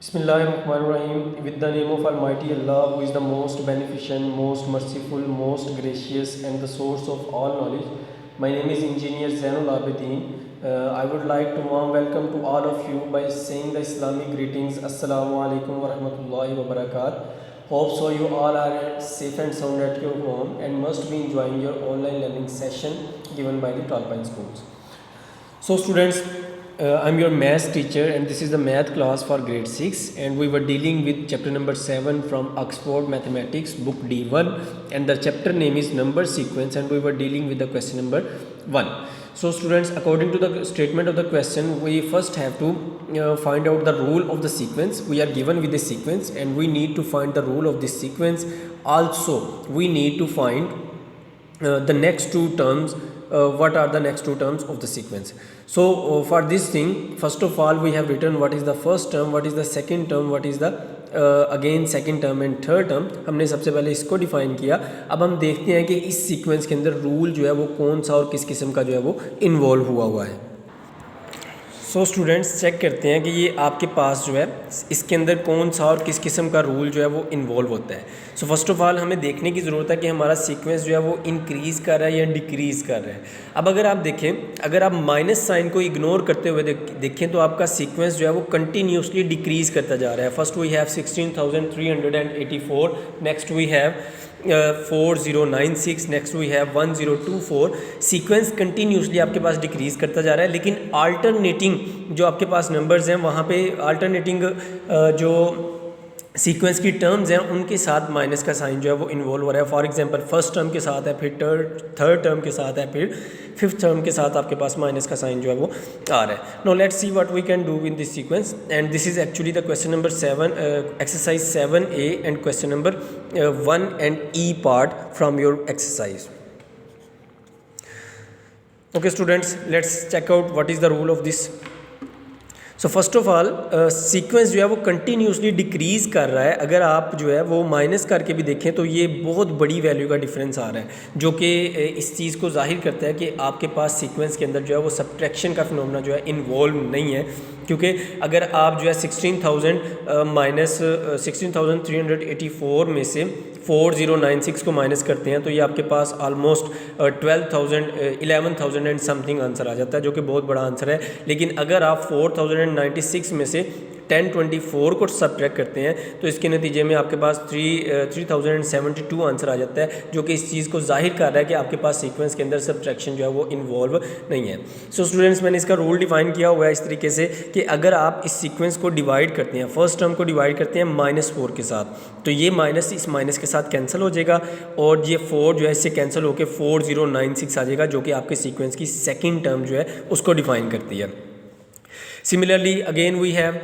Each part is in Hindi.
Bismillahirrahmanirrahim. With the name of Almighty Allah, who is the most beneficent, most merciful, most gracious, and the source of all knowledge. My name is Engineer Zainul Abidin. I would like to warm welcome to all of you by saying the Islamic greetings. Assalamu alaikum wa rahmatullahi wa barakatuh. Hope so you all are safe and sound at your home and must be enjoying your online learning session given by the Talpine schools. So students, I'm your maths teacher and this is the math class for grade 6 and we were dealing with chapter number 7 from Oxford Mathematics book D1 and the chapter name is number sequence and we were dealing with the question number 1. So students, according to the statement of the question, we first have to find out the rule of the sequence. We are given with the sequence and we need to find the rule of this sequence. Also, we need to find the next two terms. What are the next two terms of the sequence? So for this thing, first of all we have written what is the first term, what is the second term, what is the again second term and third term. हमने सबसे पहले इसको डिफाइन किया. अब हम देखते हैं कि इस सीक्वेंस के अंदर रूल जो है वो कौन सा और किस किस्म का जो है वो इन्वॉल्व हुआ है. सो स्टूडेंट्स चेक करते हैं कि ये आपके पास जो है इसके अंदर कौन सा और किस किस्म का रूल जो है वो इन्वॉल्व होता है. सो फर्स्ट ऑफ ऑल हमें देखने की ज़रूरत है कि हमारा सीक्वेंस जो है वो इंक्रीज़ कर रहा है या डिक्रीज़ कर रहा है. अब अगर आप देखें, अगर आप माइनस साइन को इग्नोर करते हुए देखें तो आपका सीक्वेंस जो है वो कंटिन्यूसली डिक्रीज़ करता जा रहा है. First we have 16,384, next we have 4096, next we have 1024. Sequence continuously आपके पास डिक्रीज़ करता जा रहा है, लेकिन अल्टरनेटिंग जो आपके पास नंबर्स हैं वहाँ पे अल्टरनेटिंग जो सीक्वेंस की टर्म्स हैं उनके साथ माइनस का साइन जो है वो इन्वॉल्व हो रहा है. फॉर एग्जांपल फर्स्ट टर्म के साथ है, फिर थर्ड टर्म के साथ है, फिर फिफ्थ टर्म के साथ आपके पास माइनस का साइन जो है वो आ रहा है. No let's see what we can do in this sequence and this is actually the question number 7, exercise 7A and question number 1 and E part from your exercise. Okay students, let's check out what is the rule of this. So first of all sequence जो है वो कंटिन्यूसली डिक्रीज़ कर रहा है. अगर आप जो है वो माइनस करके भी देखें तो ये बहुत बड़ी वैल्यू का डिफरेंस आ रहा है, जो कि इस चीज़ को जाहिर करता है कि आपके पास सीक्वेंस के अंदर जो है वो सब्ट्रैक्शन का फिनोमेना जो है इन्वॉल्व नहीं है. क्योंकि अगर आप जो है 16,000 माइनस 16,384 में से 4096 को माइनस करते हैं तो ये आपके पास ऑलमोस्ट 11,000 एंड समथिंग आंसर आ जाता है, जो कि बहुत बड़ा आंसर है. लेकिन अगर आप 4096 में से 1024 को सब्ट्रैक्ट करते हैं तो इसके नतीजे में आपके पास 3072 आंसर आ जाता है, जो कि इस चीज़ को जाहिर कर रहा है कि आपके पास सीक्वेंस के अंदर सब्ट्रैक्शन जो है वो इन्वॉल्व नहीं है. सो स्टूडेंट्स, मैंने इसका रूल डिफाइन किया हुआ है इस तरीके से कि अगर आप इस सीक्वेंस को डिवाइड करते हैं, फर्स्ट टर्म को डिवाइड करते हैं -4 के साथ, तो ये माइनस इस माइनस के साथ कैंसिल हो जाएगा और ये 4 जो है इससे कैंसिल होकर 4096 आ जाएगा, जो कि आपके सीक्वेंस की सेकेंड टर्म जो है उसको डिफाइन करती है. Similarly, again we have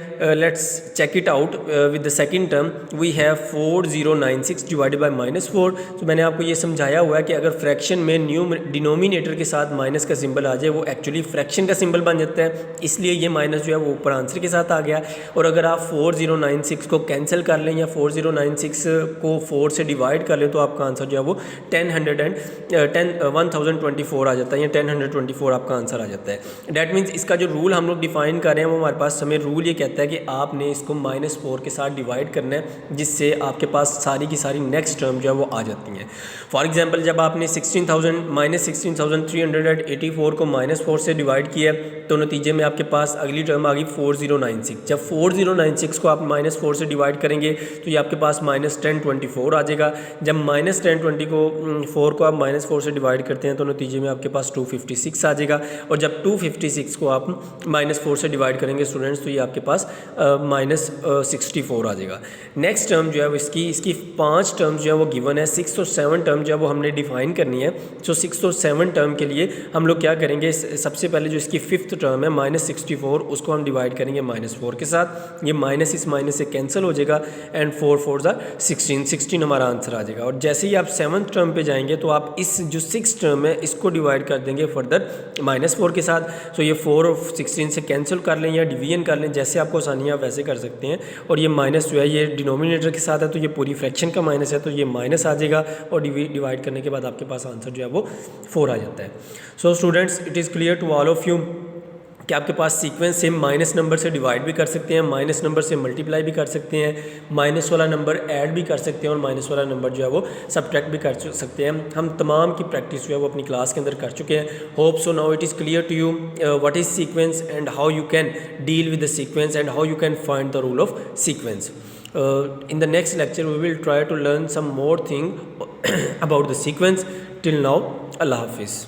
let's check it out with the second term. We have 4096 divided by -4. तो मैंने आपको ये समझाया हुआ है कि अगर फ्रैक्शन में न्यू डिनोमिनेटर के साथ माइनस का सिंबल आ जाए वो एक्चुअली फ्रैक्शन का सिंबल बन जाता है, इसलिए ये माइनस जो है वो ऊपर आंसर के साथ आ गया. और अगर आप 4096 को कैंसिल कर लें या 4096 को 4 से डिवाइड कर लें तो आपका आंसर जो है वो 1024 आ जाता है या 1024 आपका आंसर आ जाता है. डैट मीन्स इसका जो रूल हम लोग डिफाइन कर रहे हैं वो हमारे पास हमें रूल ये कहता है कि आपने इसको -4 के साथ डिवाइड करना है, जिससे आपके पास सारी की सारी नेक्स्ट टर्म जो है वो आ जाती हैं. फॉर एग्जांपल जब आपने 16,384 को -4 से डिवाइड किया तो नतीजे में आपके पास अगली टर्म आ गई 4096. जब 4096 को आप -4 से डिवाइड करेंगे तो ये आपके पास -1024 आ जाएगा. जब -1024 को आप -4 से डिवाइड करते हैं तो नतीजे में आपके पास 256 आ जाएगा. और जब 256 को आप -4 से डिवाइड करेंगे स्टूडेंट्स तो ये आपके पास -64 आ जाएगा. नेक्स्ट टर्म जो है वो इसकी 5 टर्म्स जो है वो गिवन है. 6 और 7 टर्म जो है वो हमने डिफाइन करनी है. सो 6 और 7 टर्म के लिए हम लोग क्या करेंगे, सबसे पहले जो इसकी फिफ्थ टर्म है -64 उसको हम डिवाइड करेंगे -4 के साथ. ये माइनस इस माइनस से कैंसिल हो जाएगा एंड 4 4 16 हमारा आंसर आ जाएगा. और जैसे ही आप 7th टर्म पे जाएंगे तो आप इस जो 6 टर्म है इसको डिवाइड कर देंगे फर्दर -4 के साथ. सो ये 4 और 16 से कैंसिल कर लें या डिवीजन कर लें, जैसे आपको आसानी आप वैसे कर सकते हैं. और ये माइनस जो है ये डिनोमिनेटर के साथ है तो ये पूरी फ्रैक्शन का माइनस है तो ये माइनस आ जाएगा और डिवाइड करने के बाद आपके पास आंसर जो है वो 4 आ जाता है. So students, it is clear to all of you कि आपके पास सीक्वेंस से माइनस नंबर से डिवाइड भी कर सकते हैं, माइनस नंबर से मल्टीप्लाई भी कर सकते हैं, माइनस वाला नंबर ऐड भी कर सकते हैं और माइनस वाला नंबर जो है वो सब्ट्रैक्ट भी कर सकते हैं। हम तमाम की प्रैक्टिस जो है वो अपनी क्लास के अंदर कर चुके हैं। Hope so now it is clear to you what is sequence and how you can deal with the sequence and how you can find the rule of sequence. In the next lecture we will try to learn some more thing about the sequence. Till now, Allah Hafiz.